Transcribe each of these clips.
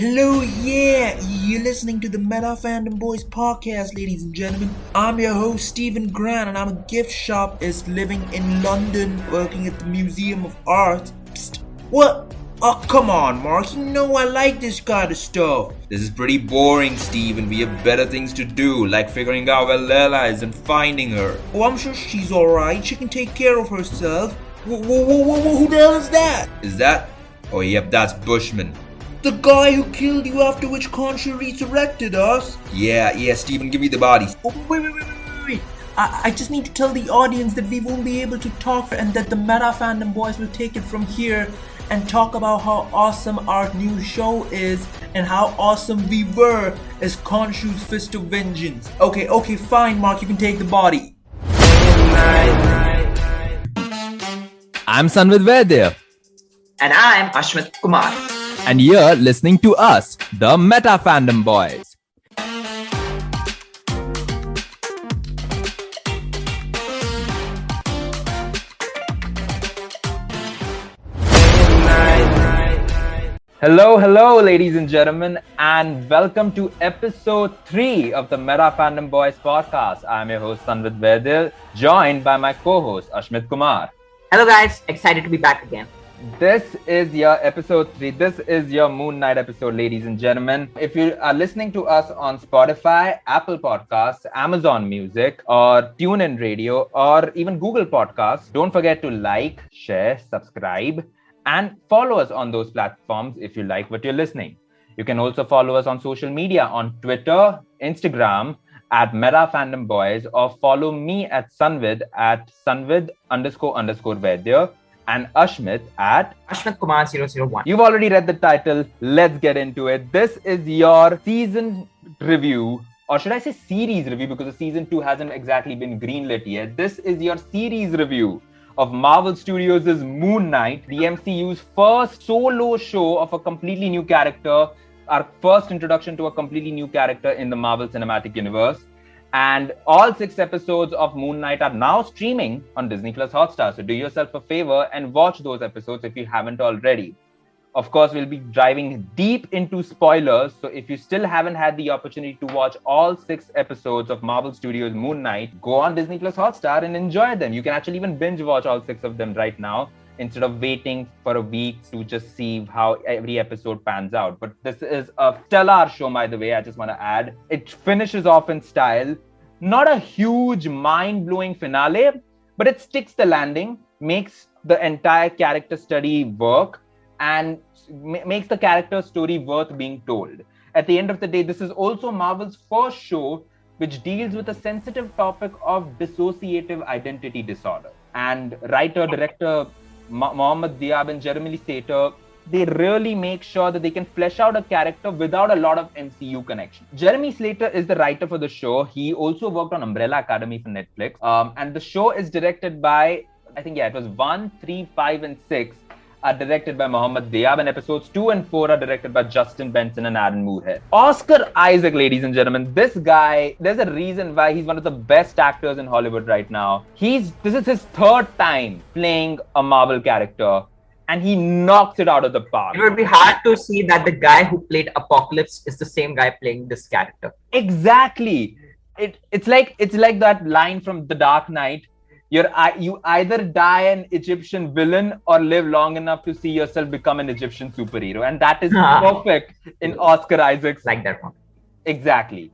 Hello, yeah, you're listening to the Meta Fandom Boys podcast, ladies and gentlemen. I'm your host, Stephen Grant, and I'm a gift shopist living in London, working at the Museum of Art. Psst, what? Oh, come on, Mark, you know I like this kind of stuff. This is pretty boring, Steven. We have better things to do, like figuring out where Lela is and finding her. Oh, I'm sure she's alright. She can take care of herself. Who the hell is that? Is that? Oh, yep, that's Bushman. The guy who killed you after which Khonshu resurrected us? Yeah, Steven, give me the bodies. Oh, wait. I just need to tell the audience that we won't be able to talk and that the Meta Fandom Boys will take it from here and talk about how awesome our new show is and how awesome we were as Khonshu's Fist of Vengeance. Okay, fine, Mark, you can take the body. I'm Sanvid Vaidya. And I'm Ashmit Kumar. And you're listening to us, the Meta Fandom Boys. Hello, ladies and gentlemen, and welcome to episode 3 of the Meta Fandom Boys podcast. I'm your host, Sanvid Vaidya, joined by my co-host, Ashmit Kumar. Hello guys, excited to be back again. This is your episode 3. This is your Moon Knight episode, ladies and gentlemen. If you are listening to us on Spotify, Apple Podcasts, Amazon Music, or TuneIn Radio, or even Google Podcasts, don't forget to like, share, subscribe, and follow us on those platforms if you like what you're listening. You can also follow us on social media on Twitter, Instagram, at Meta Fandom Boys, or follow me at Sanvid at Sanvid__Vaidya. And Ashmit at Ashmit Kumar 001. You've already read the title. Let's get into it. This is your season review, or should I say series review, because the season 2 hasn't exactly been greenlit yet. This is your series review of Marvel Studios' Moon Knight, the MCU's first solo show of a completely new character, our first introduction to a completely new character in the Marvel Cinematic Universe. And all 6 episodes of Moon Knight are now streaming on Disney Plus Hotstar. So do yourself a favor and watch those episodes if you haven't already. Of course, we'll be diving deep into spoilers. So if you still haven't had the opportunity to watch all 6 episodes of Marvel Studios' Moon Knight, go on Disney Plus Hotstar and enjoy them. You can actually even binge watch all 6 of them right now, instead of waiting for a week to just see how every episode pans out. But this is a stellar show, by the way, I just want to add. It finishes off in style. Not a huge, mind-blowing finale, but it sticks the landing, makes the entire character study work, and makes the character story worth being told. At the end of the day, this is also Marvel's first show which deals with a sensitive topic of dissociative identity disorder. And writer-director Mohammad Diab and Jeremy Slater, they really make sure that they can flesh out a character without a lot of MCU connection. Jeremy Slater is the writer for the show. He also worked on Umbrella Academy for Netflix. And the show is directed by, it was 1, 3, 5, and 6 are directed by Mohammad Diab, and episodes 2 and 4 are directed by Justin Benson and Aaron Moorhead. Oscar Isaac, ladies and gentlemen, this guy, there's a reason why he's one of the best actors in Hollywood right now. This is his 3rd time playing a Marvel character, and he knocks it out of the park. It would be hard to see that the guy who played Apocalypse is the same guy playing this character. Exactly. It's like that line from The Dark Knight. You either die an Egyptian villain or live long enough to see yourself become an Egyptian superhero. And that is perfect in Oscar Isaac's. Like that one. Exactly.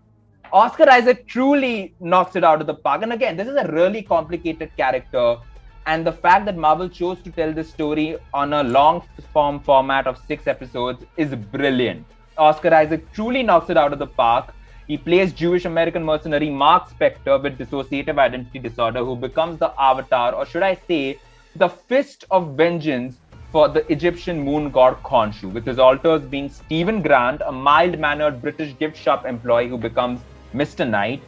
Oscar Isaac truly knocks it out of the park. And again, this is a really complicated character. And the fact that Marvel chose to tell this story on a long form format of 6 episodes is brilliant. Oscar Isaac truly knocks it out of the park. He plays Jewish American mercenary Mark Spector with dissociative identity disorder, who becomes the avatar, or should I say, the fist of vengeance for the Egyptian moon god Khonshu, with his alters being Stephen Grant, a mild-mannered British gift shop employee who becomes Mr. Knight,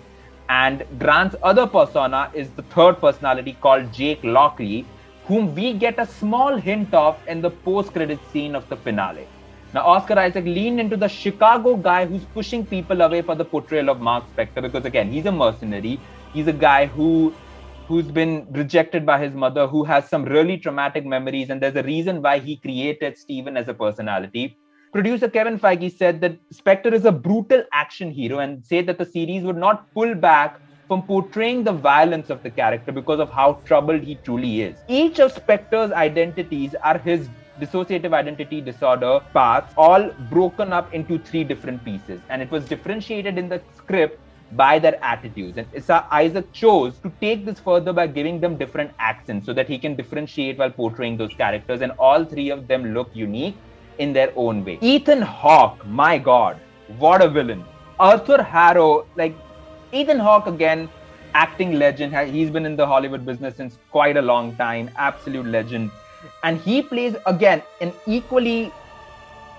and Grant's other persona is the 3rd personality called Jake Lockley, whom we get a small hint of in the post-credit scene of the finale. Now, Oscar Isaac leaned into the Chicago guy who's pushing people away for the portrayal of Mark Spector, because again, he's a mercenary. He's a guy who's been rejected by his mother, who has some really traumatic memories, and there's a reason why he created Stephen as a personality. Producer Kevin Feige said that Spectre is a brutal action hero and said that the series would not pull back from portraying the violence of the character because of how troubled he truly is. Each of Spectre's identities are his dissociative identity disorder paths, all broken up into 3 different pieces. And it was differentiated in the script by their attitudes. And Isaac chose to take this further by giving them different accents so that he can differentiate while portraying those characters. And all 3 of them look unique in their own way. Ethan Hawke, my God, what a villain. Arthur Harrow, Ethan Hawke, again, acting legend. He's been in the Hollywood business since quite a long time, absolute legend. And he plays, again, an equally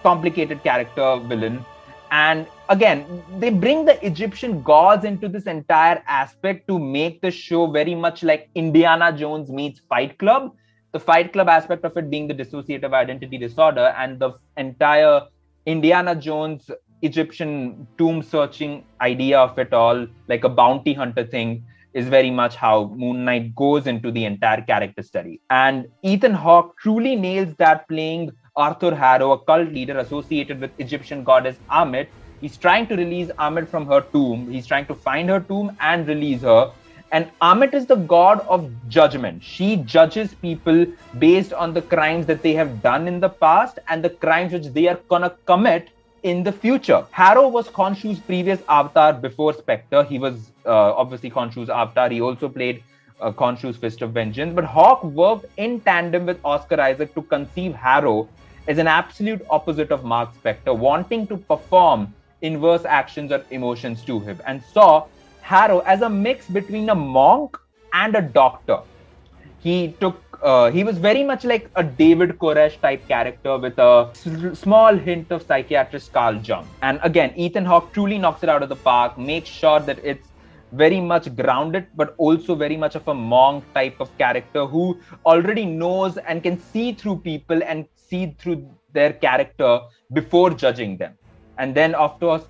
complicated character villain. And again, they bring the Egyptian gods into this entire aspect to make the show very much like Indiana Jones meets Fight Club. The Fight Club aspect of it being the dissociative identity disorder, and the entire Indiana Jones Egyptian tomb searching idea of it all, like a bounty hunter thing, is very much how Moon Knight goes into the entire character study. And Ethan Hawke truly nails that, playing Arthur Harrow, a cult leader associated with Egyptian goddess Amit. He's trying to release Amit from her tomb. He's trying to find her tomb and release her. And Amit is the god of judgment. She judges people based on the crimes that they have done in the past and the crimes which they are gonna commit in the future. Harrow was Khonshu's previous avatar before Spectre. He was obviously Khonshu's avatar. He also played Khonshu's Fist of Vengeance. But Hawke worked in tandem with Oscar Isaac to conceive Harrow as an absolute opposite of Mark Spector, wanting to perform inverse actions or emotions to him, and saw Harrow as a mix between a monk and a doctor. He was very much like a David Koresh type character with a small hint of psychiatrist Carl Jung. And again, Ethan Hawke truly knocks it out of the park, makes sure that it's very much grounded, but also very much of a monk type of character who already knows and can see through people and see through their character before judging them. And then, of course,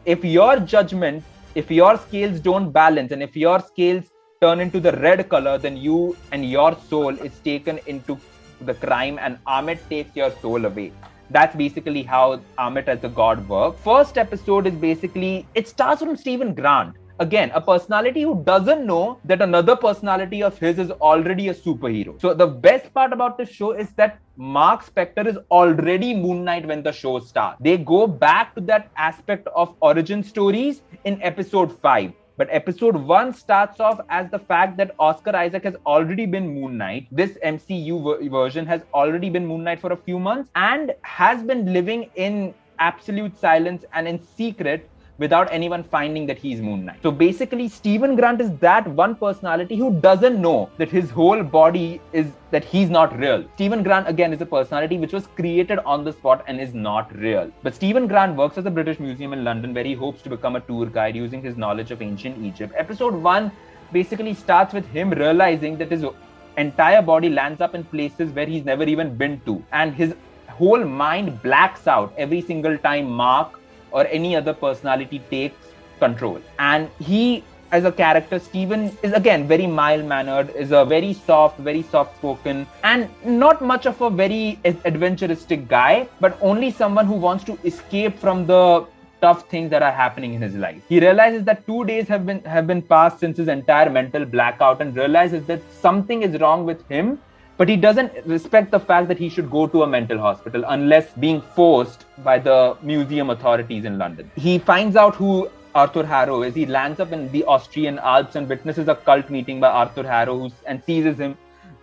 if your judgment, if your scales don't balance, and if your scales turn into the red color, then you and your soul is taken into the crime, and Amit takes your soul away. That's basically how Amit as a god works. First episode is basically, it starts from Stephen Grant. Again, a personality who doesn't know that another personality of his is already a superhero. So the best part about the show is that Mark Spector is already Moon Knight when the show starts. They go back to that aspect of origin stories in episode 5. But episode 1 starts off as the fact that Oscar Isaac has already been Moon Knight. This MCU version has already been Moon Knight for a few months and has been living in absolute silence and in secret without anyone finding that he's Moon Knight. So basically, Stephen Grant is that one personality who doesn't know that his whole body is, that he's not real. Stephen Grant, again, is a personality which was created on the spot and is not real. But Stephen Grant works at the British Museum in London, where he hopes to become a tour guide using his knowledge of ancient Egypt. Episode 1 basically starts with him realizing that his entire body lands up in places where he's never even been to. And his whole mind blacks out every single time Mark or any other personality takes control. And he, as a character, Stephen, is again very mild-mannered, is a very soft-spoken, and not much of a very adventuristic guy, but only someone who wants to escape from the tough things that are happening in his life. He realizes that 2 days have been passed since his entire mental blackout, and realizes that something is wrong with him. But he doesn't respect the fact that he should go to a mental hospital unless being forced by the museum authorities in London. He finds out who Arthur Harrow is. He lands up in the Austrian Alps and witnesses a cult meeting by Arthur Harrow and sees him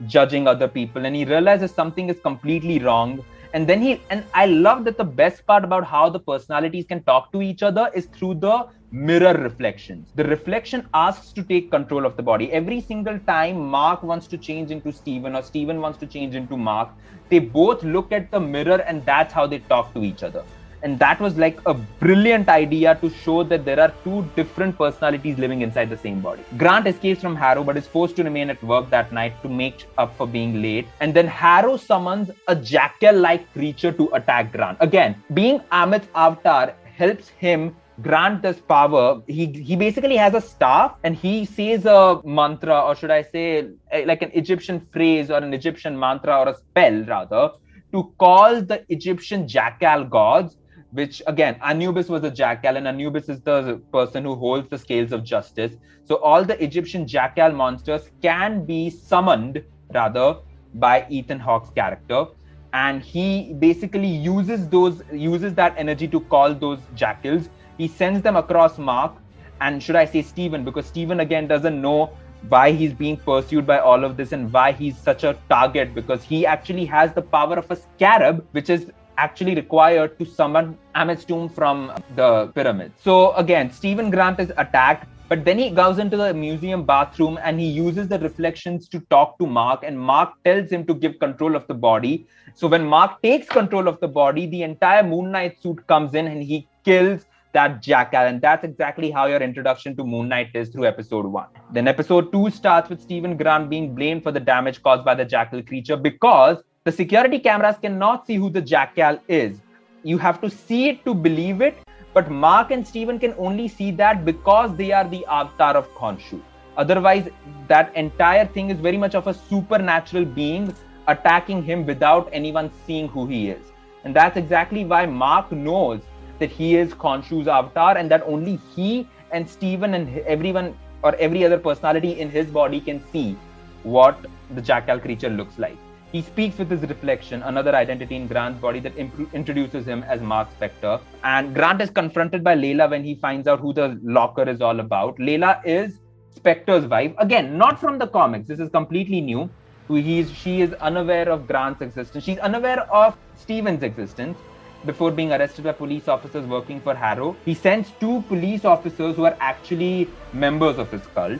judging other people. And he realizes something is completely wrong. And then I love that the best part about how the personalities can talk to each other is through the mirror reflections. The reflection asks to take control of the body. Every single time Mark wants to change into Stephen or Stephen wants to change into Mark, they both look at the mirror and that's how they talk to each other. And that was like a brilliant idea to show that there are 2 different personalities living inside the same body. Grant escapes from Harrow but is forced to remain at work that night to make up for being late. And then Harrow summons a jackal-like creature to attack Grant. Again, being Amit'S avatar helps him grant this power. He basically has a staff and he says a mantra, or should I say like an Egyptian phrase or an Egyptian mantra or a spell rather, to call the Egyptian jackal gods, which again, Anubis was a jackal, and Anubis is the person who holds the scales of justice. So all the Egyptian jackal monsters can be summoned, rather, by Ethan Hawke's character. And he basically uses that energy to call those jackals. He sends them across Mark, and should I say Steven, because Steven again doesn't know why he's being pursued by all of this and why he's such a target, because he actually has the power of a scarab, which is actually required to summon Amit's tomb from the pyramid. So again, Stephen Grant is attacked, but then he goes into the museum bathroom and he uses the reflections to talk to Mark, and Mark tells him to give control of the body. So when Mark takes control of the body, the entire Moon Knight suit comes in and he kills that jackal. And that's exactly how your introduction to Moon Knight is through episode 1. Then episode 2 starts with Stephen Grant being blamed for the damage caused by the jackal creature because the security cameras cannot see who the jackal is. You have to see it to believe it, but Mark and Steven can only see that because they are the avatar of Khonshu. Otherwise, that entire thing is very much of a supernatural being attacking him without anyone seeing who he is. And that's exactly why Mark knows that he is Khonshu's avatar, and that only he and Steven and everyone or every other personality in his body can see what the jackal creature looks like. He speaks with his reflection, another identity in Grant's body that introduces him as Mark Spector. And Grant is confronted by Layla when he finds out who the locker is all about. Layla is Spector's wife. Again, not from the comics. This is completely new. She is unaware of Grant's existence. She's unaware of Steven's existence. Before being arrested by police officers working for Harrow, he sends 2 police officers who are actually members of his cult.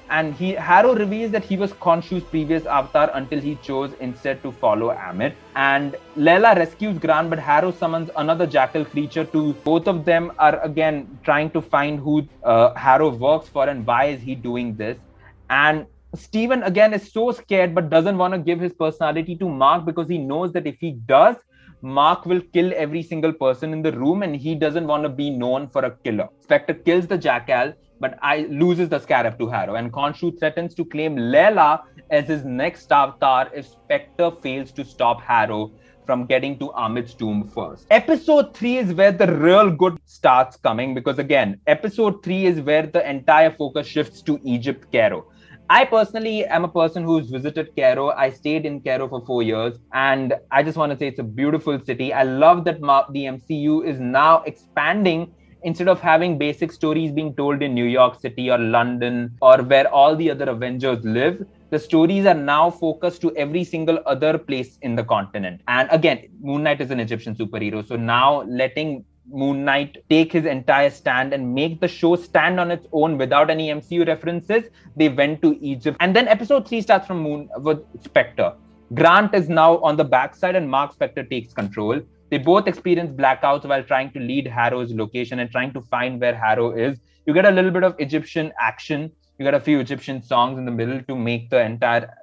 And Harrow reveals that he was Khonshu's previous avatar until he chose instead to follow Amit. And Layla rescues Grant, but Harrow summons another jackal creature to. Both of them are again trying to find who Harrow works for and why is he doing this. And Steven again is so scared but doesn't want to give his personality to Mark because he knows that if he does, Mark will kill every single person in the room and he doesn't want to be known for a killer. Spectre kills the jackal, but loses the scarab to Harrow, and Khonshu threatens to claim Layla as his next avatar if Spectre fails to stop Harrow from getting to Amit's tomb first. Episode 3 is where the real good starts coming, because again, episode 3 is where the entire focus shifts to Egypt, Cairo. I personally am a person who's visited Cairo. I stayed in Cairo for 4 years, and I just want to say it's a beautiful city. I love that the MCU is now expanding. Instead of having basic stories being told in New York City or London or where all the other Avengers live, the stories are now focused to every single other place in the continent. And again, Moon Knight is an Egyptian superhero. So now letting Moon Knight take his entire stand and make the show stand on its own without any MCU references, they went to Egypt. And then episode 3 starts with Spectre. Grant is now on the backside and Mark Spector takes control. They both experience blackouts while trying to lead Harrow's location and trying to find where Harrow is. You get a little bit of Egyptian action. You get a few Egyptian songs in the middle to make the entire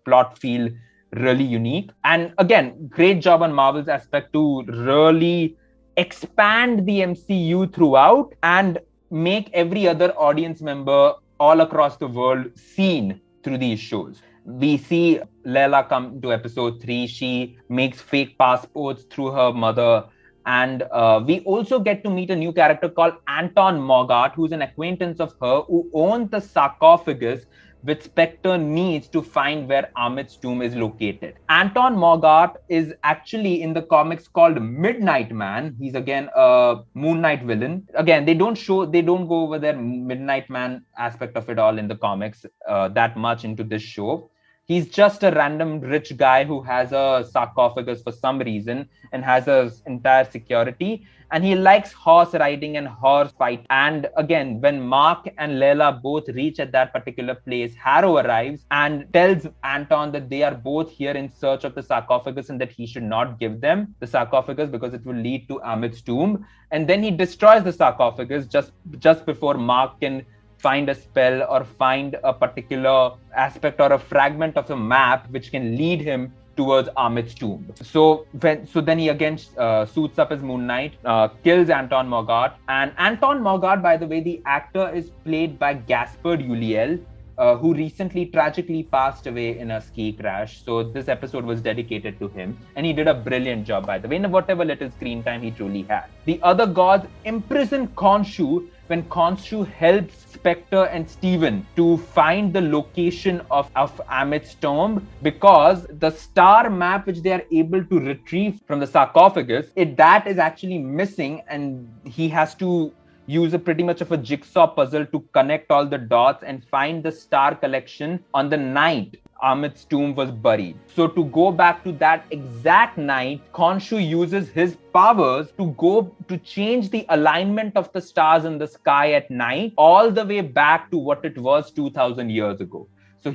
plot feel really unique. And again, great job on Marvel's aspect to really expand the MCU throughout and make every other audience member all across the world seen through these shows. We see Layla come to episode 3. She makes fake passports through her mother. And we also get to meet a new character called Anton Mogart, who's an acquaintance of her, who owns the sarcophagus which Spectre needs to find where Amit's tomb is located. Anton Mogart is actually in the comics called Midnight Man. He's again a Moon Knight villain. Again, they don't go over their Midnight Man aspect of it all in the comics that much into this show. He's just a random rich guy who has a sarcophagus for some reason and has his entire security. And he likes horse riding and horse fight. And again, when Mark and Layla both reach at that particular place, Harrow arrives and tells Anton that they are both here in search of the sarcophagus and that he should not give them the sarcophagus because it will lead to Amit's tomb. And then he destroys the sarcophagus just before Mark can find a spell or find a particular aspect or a fragment of a map which can lead him towards Amit's tomb. So then he again suits up as Moon Knight, kills Anton Mogart. And Anton Mogart, by the way, the actor is played by Gaspard Ulliel. who recently tragically passed away in a ski crash. So this episode was dedicated to him, and he did a brilliant job, by the way. In whatever little screen time he truly had. The other gods imprison Khonshu when Khonshu helps Spectre and Steven to find the location of Amit'S tomb, because the star map which they are able to retrieve from the sarcophagus, that is actually missing, and he has to use a pretty much of a jigsaw puzzle to connect all the dots and find the star collection on the night Amit'S tomb was buried. So to go back to that exact night, Khonshu uses his powers to go to change the alignment of the stars in the sky at night all the way back to what it was 2000 years ago. So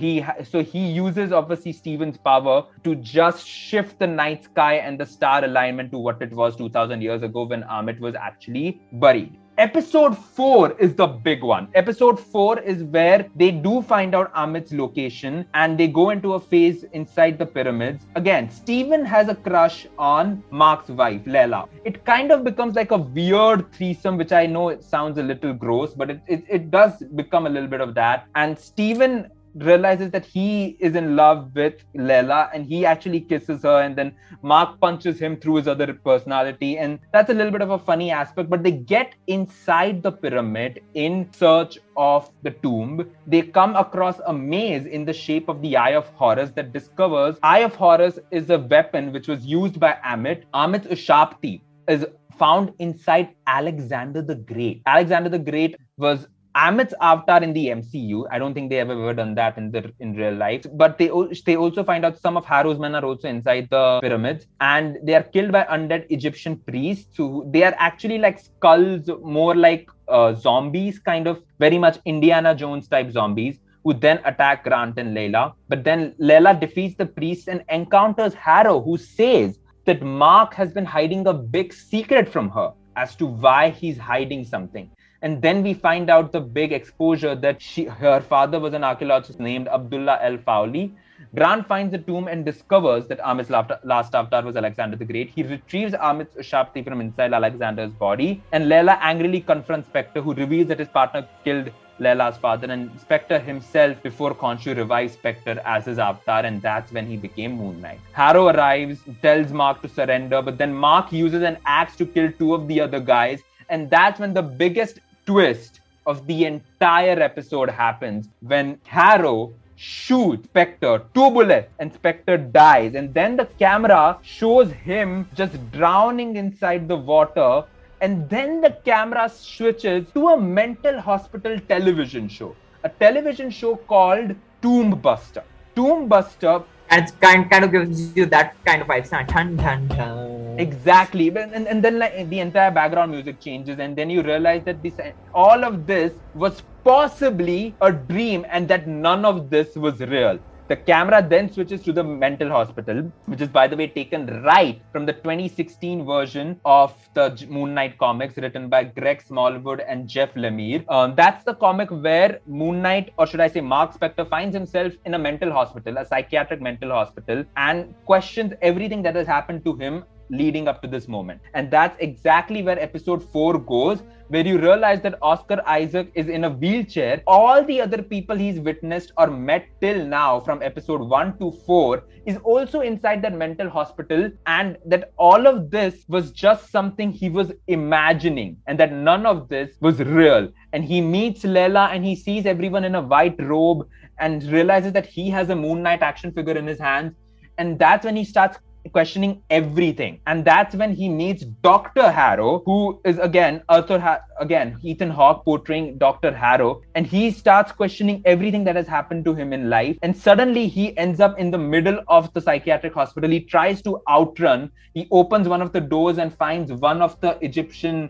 he uses obviously Steven's power to just shift the night sky and the star alignment to what it was 2000 years ago when Amit was actually buried. Episode 4 is the big one. Episode 4 is where they do find out Amit's location and they go into a phase inside the pyramids. Again, Steven has a crush on Mark's wife, Layla. It kind of becomes like a weird threesome, which I know it sounds a little gross, but it does become a little bit of that. And Steven realizes that he is in love with Layla and he actually kisses her, and then Mark punches him through his other personality, and that's a little bit of a funny aspect. But they get inside the pyramid in search of the tomb. They come across a maze in the shape of the Eye of Horus that discovers Eye of Horus is a weapon which was used by Amit. Amit's Ushapti is found inside Alexander the Great. Alexander the Great was Amit's avatar in the MCU. I don't think they ever done that in real life. But they also find out some of Harrow's men are also inside the pyramids, and they are killed by undead Egyptian priests. So they are actually like skulls, more like zombies, kind of very much Indiana Jones type zombies, who then attack Grant and Layla. But then Layla defeats the priests and encounters Harrow, who says that Mark has been hiding a big secret from her as to why he's hiding something. And then we find out the big exposure that her father was an archaeologist named Abdullah El Fawli. Grant finds the tomb and discovers that Amit's last avatar was Alexander the Great. He retrieves Amit's Ushapti from inside Alexander's body, and Layla angrily confronts Spectre, who reveals that his partner killed Layla's father, and Spectre himself, before Khonshu, revives Spectre as his avatar, and that's when he became Moon Knight. Harrow arrives, tells Mark to surrender, but then Mark uses an axe to kill two of the other guys, and that's when the biggest twist of the entire episode happens, when Harrow shoots Spectre 2 bullets and Spectre dies, and then the camera shows him just drowning inside the water, and then the camera switches to a mental hospital television show, a television show called Tomb Buster. Tomb Buster, and it kind of gives you that kind of vibe. Dun, dun, dun. Exactly. And then like the entire background music changes, and then you realize that all of this was possibly a dream and that none of this was real. The camera then switches to the mental hospital, which is, by the way, taken right from the 2016 version of the Moon Knight comics written by Greg Smallwood and Jeff Lemire. That's the comic where Moon Knight, or should I say Mark Spector, finds himself in a mental hospital, a psychiatric mental hospital, and questions everything that has happened to him leading up to this moment. And that's exactly where episode 4 goes, where you realize that Oscar Isaac is in a wheelchair. All the other people he's witnessed or met till now from episode 1 to 4 is also inside that mental hospital, and that all of this was just something he was imagining, and that none of this was real. And he meets Layla and he sees everyone in a white robe and realizes that he has a Moon Knight action figure in his hands. And that's when he starts questioning everything, and that's when he meets Dr. Harrow, who is again Ethan Hawke portraying Dr. Harrow, and he starts questioning everything that has happened to him in life. And suddenly he ends up in the middle of the psychiatric hospital. He tries to outrun. He opens one of the doors and finds one of the Egyptian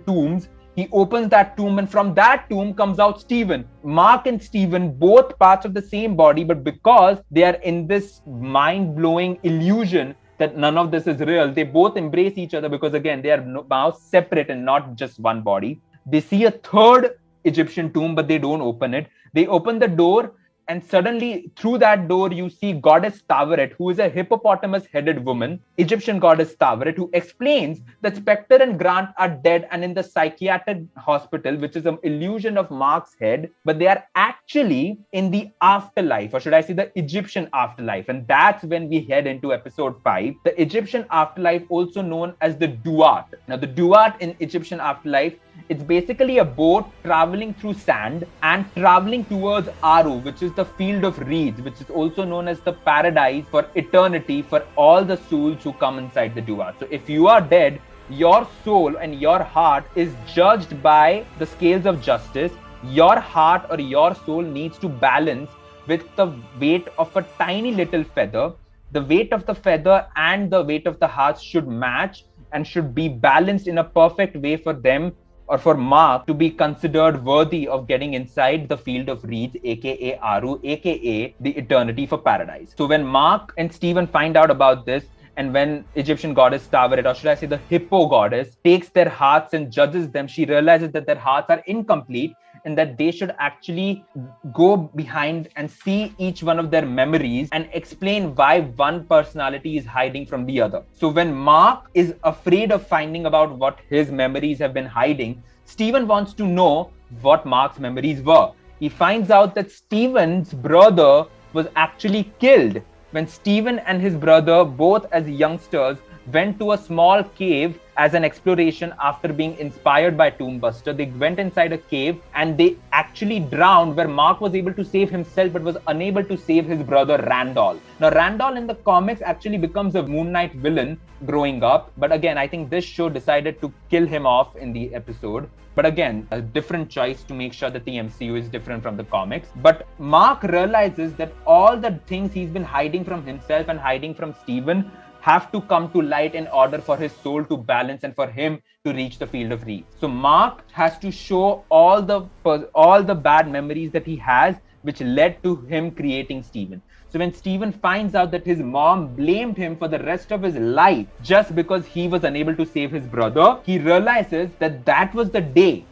tombs. He opens that tomb, and from that tomb comes out Steven. Mark and Steven, both parts of the same body, but because they are in this mind-blowing illusion that none of this is real, they both embrace each other, because again, they are now separate and not just one body. They see a third Egyptian tomb, but they don't open it. They open the door, And suddenly, through that door, you see goddess Tavaret, who is a hippopotamus-headed woman, Egyptian goddess Tavaret, who explains that Spectre and Grant are dead and in the psychiatric hospital, which is an illusion of Mark's head, but they are actually in the afterlife, or should I say the Egyptian afterlife. And that's when we head into episode 5, the Egyptian afterlife, also known as the Duat. Now, the Duat in Egyptian afterlife, it's basically a boat traveling through sand and traveling towards Aru, which is the field of reeds, which is also known as the paradise for eternity for all the souls who come inside the Duat. So if you are dead, your soul and your heart is judged by the scales of justice. Your heart or your soul needs to balance with the weight of a tiny little feather. The weight of the feather and the weight of the heart should match and should be balanced in a perfect way for them, or for Mark to be considered worthy of getting inside the field of reeds, aka Aru, aka the eternity for paradise. So when Mark and Stephen find out about this, and when Egyptian goddess Tavaret, or should I say the hippo goddess, takes their hearts and judges them, she realizes that their hearts are incomplete and that they should actually go behind and see each one of their memories and explain why one personality is hiding from the other. So when Mark is afraid of finding about what his memories have been hiding, Stephen wants to know what Mark's memories were. He finds out that Stephen's brother was actually killed when Stephen and his brother, both as youngsters, went to a small cave as an exploration after being inspired by Tombbuster. They went inside a cave and they actually drowned, where Mark was able to save himself but was unable to save his brother Randall. Now, Randall in the comics actually becomes a Moon Knight villain growing up. But again, I think this show decided to kill him off in the episode. But again, a different choice to make sure that the MCU is different from the comics. But Mark realizes that all the things he's been hiding from himself and hiding from Stephen have to come to light in order for his soul to balance and for him to reach the field of reeds. So Mark has to show all the bad memories that he has, which led to him creating Stephen. So when Stephen finds out that his mom blamed him for the rest of his life just because he was unable to save his brother, he realizes that that was the day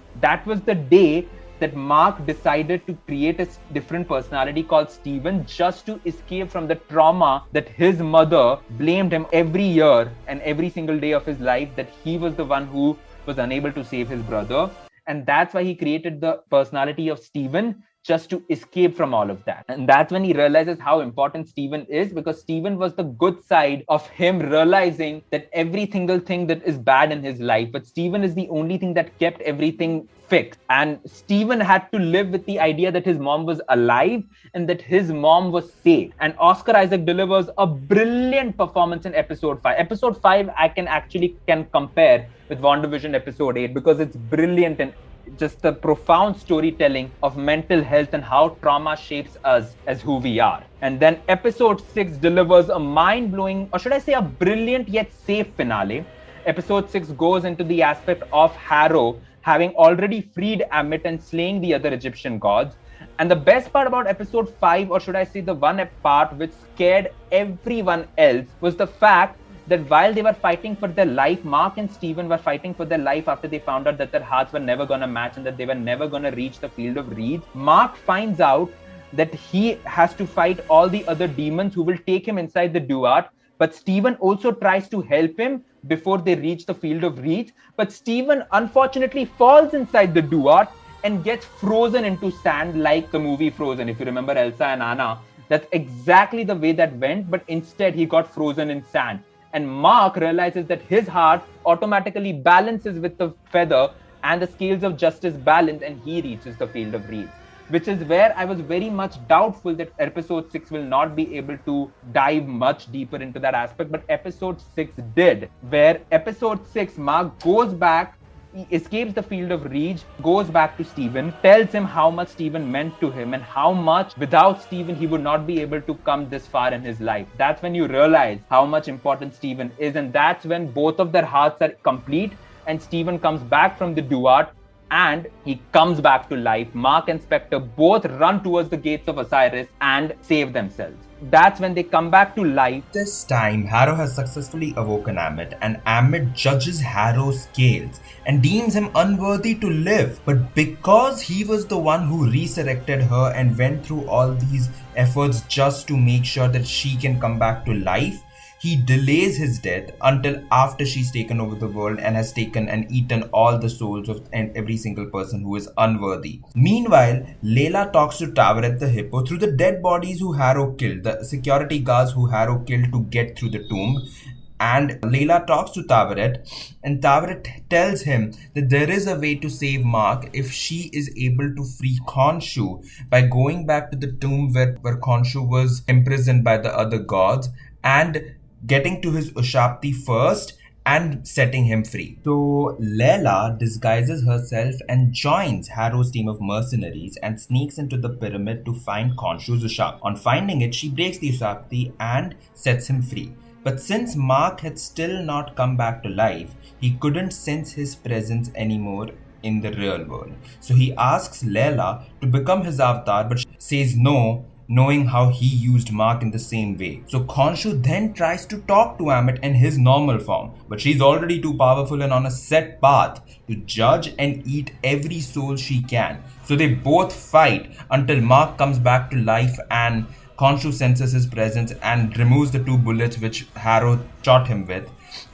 that Mark decided to create a different personality called Stephen, just to escape from the trauma that his mother blamed him every year and every single day of his life, that he was the one who was unable to save his brother. And that's why he created the personality of Stephen, just to escape from all of that. And that's when he realizes how important Stephen is, because Stephen was the good side of him realizing that every single thing that is bad in his life, but Stephen is the only thing that kept everything fixed. And Stephen had to live with the idea that his mom was alive and that his mom was safe. And Oscar Isaac delivers a brilliant performance in episode 5. Episode 5 I can compare with WandaVision episode 8, because it's brilliant and just the profound storytelling of mental health and how trauma shapes us as who we are. And then episode 6 delivers a mind-blowing, or should I say a brilliant yet safe finale. Episode 6 goes into the aspect of Harrow having already freed Amit'S and slaying the other Egyptian gods. And the best part about episode 5, or should I say the one part which scared everyone else, was the fact that while they were fighting for their life, Mark and Stephen were fighting for their life after they found out that their hearts were never going to match and that they were never going to reach the field of reeds. Mark finds out that he has to fight all the other demons who will take him inside the Duat, but Stephen also tries to help him before they reach the field of reeds. But Stephen unfortunately falls inside the Duat and gets frozen into sand, like the movie Frozen. If you remember Elsa and Anna, that's exactly the way that went, but instead he got frozen in sand. And Mark realizes that his heart automatically balances with the feather and the scales of justice balance, and he reaches the field of reeds. Which is where I was very much doubtful that episode 6 will not be able to dive much deeper into that aspect. But episode 6 did, where episode 6, Mark goes back, he escapes the field of reeds, goes back to Stephen, tells him how much Stephen meant to him and how much without Stephen he would not be able to come this far in his life. That's when you realize how much important Stephen is, and that's when both of their hearts are complete and Stephen comes back from the Duat and he comes back to life. Mark and Spectre both run towards the gates of Osiris and save themselves. That's when they come back to life. This time, Harrow has successfully awoken Amit, and Amit judges Harrow's scales and deems him unworthy to live. But because he was the one who resurrected her and went through all these efforts just to make sure that she can come back to life, he delays his death until after she's taken over the world and has taken and eaten all the souls of every single person who is unworthy. Meanwhile, Layla talks to Tavaret the hippo through the dead bodies who Harrow killed, the security guards who Harrow killed to get through the tomb. And Layla talks to Tavaret, and Tavaret tells him that there is a way to save Mark if she is able to free Khonshu by going back to the tomb where Khonshu was imprisoned by the other gods and getting to his Ushapti first and setting him free. So Layla disguises herself and joins Harrow's team of mercenaries and sneaks into the pyramid to find Khonshu's Ushapti. On finding it, she breaks the Ushapti and sets him free. But since Mark had still not come back to life, he couldn't sense his presence anymore in the real world. So he asks Layla to become his avatar, but she says no, knowing how he used Mark in the same way. So Khonshu then tries to talk to Amit in his normal form, but she's already too powerful and on a set path to judge and eat every soul she can. So they both fight until Mark comes back to life and Khonshu senses his presence and removes the 2 bullets which Harrow shot him with,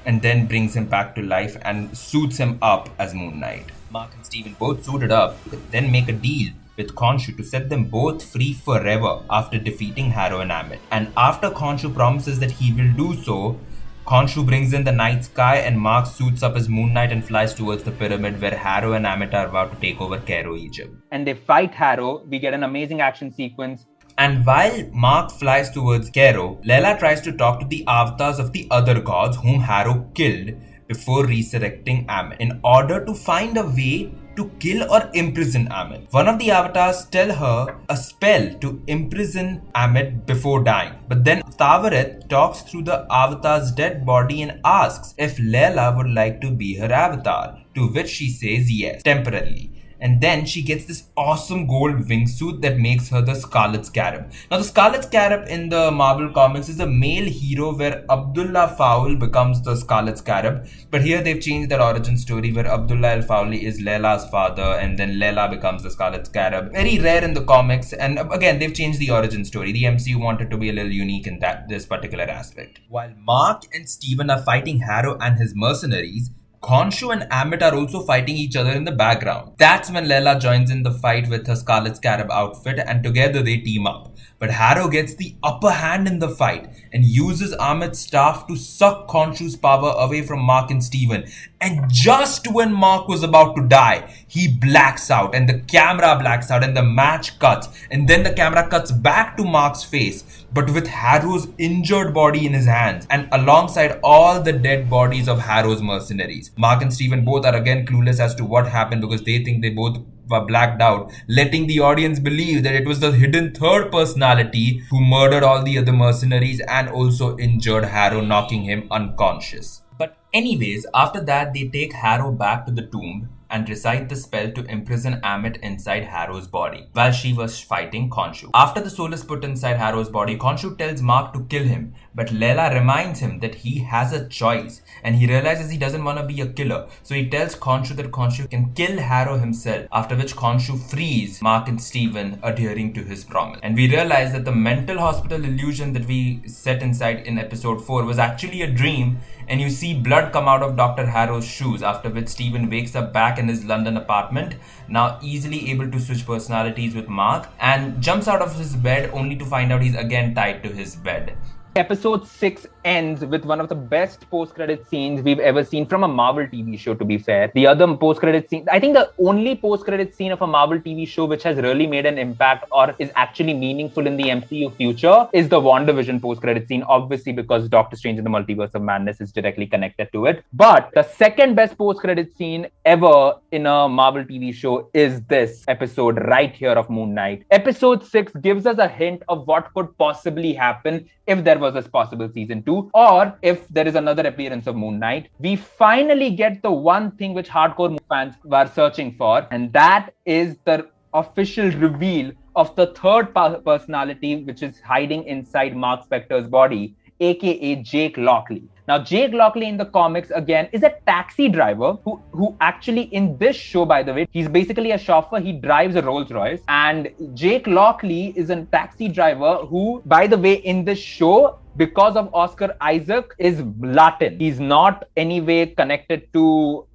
and then brings him back to life and suits him up as Moon Knight. Mark and Steven both suited up, then make a deal with Khonshu to set them both free forever after defeating Harrow and Amit. And after Khonshu promises that he will do so, Khonshu brings in the night sky and Mark suits up as Moon Knight and flies towards the pyramid where Harrow and Amit are about to take over Cairo, Egypt. And they fight Harrow. We get an amazing action sequence. And while Mark flies towards Cairo, Layla tries to talk to the avatars of the other gods whom Harrow killed before resurrecting Amit in order to find a way to kill or imprison Amit. One of the avatars tell her a spell to imprison Amit before dying. But then Tavaret talks through the avatar's dead body and asks if Layla would like to be her avatar, to which she says yes, temporarily. And then she gets this awesome gold wingsuit that makes her the Scarlet Scarab. Now, the Scarlet Scarab in the Marvel comics is a male hero where Abdullah Fowl becomes the Scarlet Scarab. But here they've changed that origin story where Abdullah Al Fawli is Layla's father and then Layla becomes the Scarlet Scarab. Very rare in the comics, and again, they've changed the origin story. The MCU wanted to be a little unique in this particular aspect. While Mark and Steven are fighting Harrow and his mercenaries, Khonshu and Amit are also fighting each other in the background. That's when Layla joins in the fight with her Scarlet Scarab outfit and together they team up. But Harrow gets the upper hand in the fight and uses Amit's staff to suck Khonshu's power away from Mark and Steven. And just when Mark was about to die, he blacks out and the camera blacks out and the match cuts. And then the camera cuts back to Mark's face, but with Harrow's injured body in his hands and alongside all the dead bodies of Harrow's mercenaries. Mark and Steven both are again clueless as to what happened because they think they both were blacked out, letting the audience believe that it was the hidden third personality who murdered all the other mercenaries and also injured Harrow, knocking him unconscious. But anyways, after that they take Harrow back to the tomb and recite the spell to imprison Amit inside Harrow's body while she was fighting Khonshu. After the soul is put inside Harrow's body, Khonshu tells Mark to kill him, but Layla reminds him that he has a choice and he realizes he doesn't want to be a killer. So he tells Khonshu that Khonshu can kill Harrow himself, after which Khonshu frees Mark and Steven, adhering to his promise. And we realize that the mental hospital illusion that we set inside in episode 4 was actually a dream, and you see blood come out of Dr. Harrow's shoes, after which Steven wakes up back in his London apartment, now easily able to switch personalities with Mark, and jumps out of his bed only to find out he's again tied to his bed. Episode 6 ends with one of the best post-credit scenes we've ever seen from a Marvel TV show, to be fair. The other post-credit scene, I think the only post-credit scene of a Marvel TV show which has really made an impact or is actually meaningful in the MCU future is the WandaVision post-credit scene, obviously because Doctor Strange in the Multiverse of Madness is directly connected to it. But the second best post-credit scene ever in a Marvel TV show is this episode right here of Moon Knight. Episode 6 gives us a hint of what could possibly happen if there was this possible season 2, or if there is another appearance of Moon Knight. We finally get the one thing which hardcore fans were searching for, and that is the official reveal of the third personality which is hiding inside Mark Spector's body, aka Jake Lockley. Now, Jake Lockley in the comics, again, is a taxi driver who actually in this show, by the way, he's basically a chauffeur. He drives a Rolls Royce. And Jake Lockley is a taxi driver who, by the way, in this show, because of Oscar Isaac, is Latin. He's not anyway connected to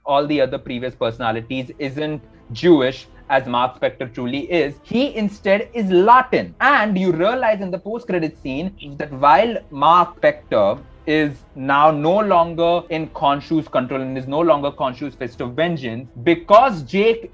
all the other previous personalities, isn't Jewish, as Mark Spector truly is. He instead is Latin. And you realize in the post-credit scene that while Mark Spector is now no longer in Khonshu's control and is no longer Khonshu's fist of vengeance, because Jake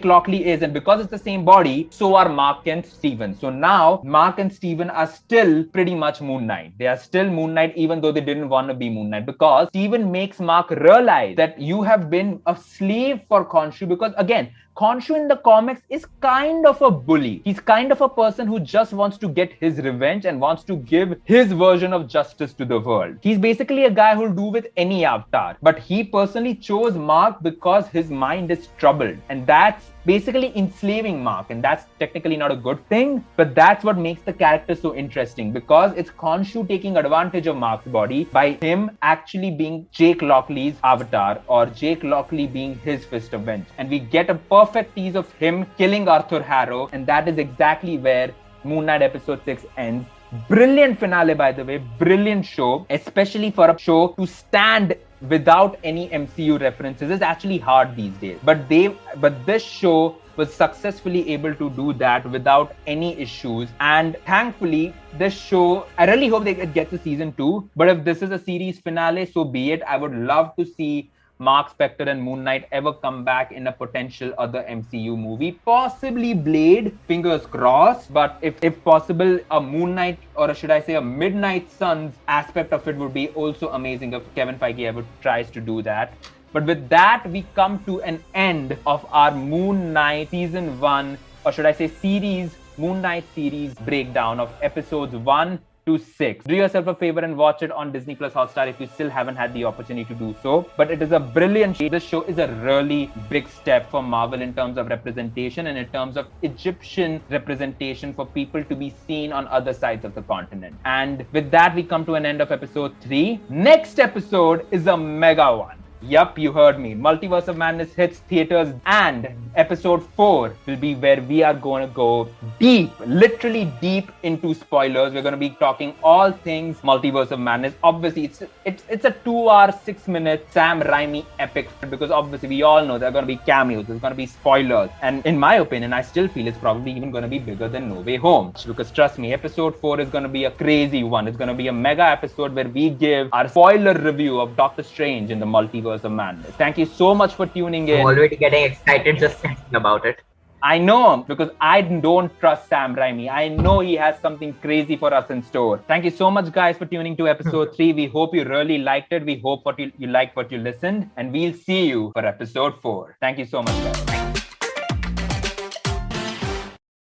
Lockley is, and because it's the same body, so are Mark and Steven. So now Mark and Steven are still pretty much Moon Knight. They are still Moon Knight, even though they didn't want to be Moon Knight, because Steven makes Mark realize that you have been a slave for Khonshu, because again, Khonshu in the comics is kind of a bully. He's kind of a person who just wants to get his revenge and wants to give his version of justice to the world. He's basically a guy who'll do with any avatar. But he personally chose Mark because his mind is troubled. And that's basically enslaving Mark, and that's technically not a good thing, but that's what makes the character so interesting, because it's Khonshu taking advantage of Mark's body by him actually being Jake Lockley's avatar, or Jake Lockley being his fist of vengeance. And we get a perfect tease of him killing Arthur Harrow, and that is exactly where Moon Knight episode 6 ends. Brilliant finale, by the way, brilliant show, especially for a show to stand without any MCU references is actually hard these days. But this show was successfully able to do that without any issues. And thankfully, this show, I really hope they get to season 2. But if this is a series finale, so be it. I would love to see Mark Spector and Moon Knight ever come back in a potential other MCU movie, possibly Blade, fingers crossed. But if possible, a Moon Knight, or should I say a Midnight Suns aspect of it would be also amazing if Kevin Feige ever tries to do that. But with that, we come to an end of our Moon Knight season 1, or should I say Moon Knight series breakdown of episodes 1 to 6. Do yourself a favor and watch it on Disney Plus Hotstar if you still haven't had the opportunity to do so. But it is a brilliant show. This show is a really big step for Marvel in terms of representation and in terms of Egyptian representation for people to be seen on other sides of the continent. And with that, we come to an end of episode 3. Next episode is a mega one. Yup, you heard me. Multiverse of Madness hits theaters, and episode 4 will be where we are going to go deep, literally deep into spoilers. We're going to be talking all things Multiverse of Madness. Obviously, it's a 2-hour, 6-minute Sam Raimi epic, because obviously we all know there are going to be cameos, there's going to be spoilers. And in my opinion, I still feel it's probably even going to be bigger than No Way Home. Because trust me, episode 4 is going to be a crazy one. It's going to be a mega episode where we give our spoiler review of Doctor Strange in the Multiverse of Madness. Thank you so much for tuning in. I'm already getting excited just thinking about it. I know, because I don't trust Sam Raimi. I know he has something crazy for us in store. Thank you so much, guys, for tuning to episode 3. We hope you really liked it. We hope you liked what you listened. And we'll see you for episode 4. Thank you so much, guys.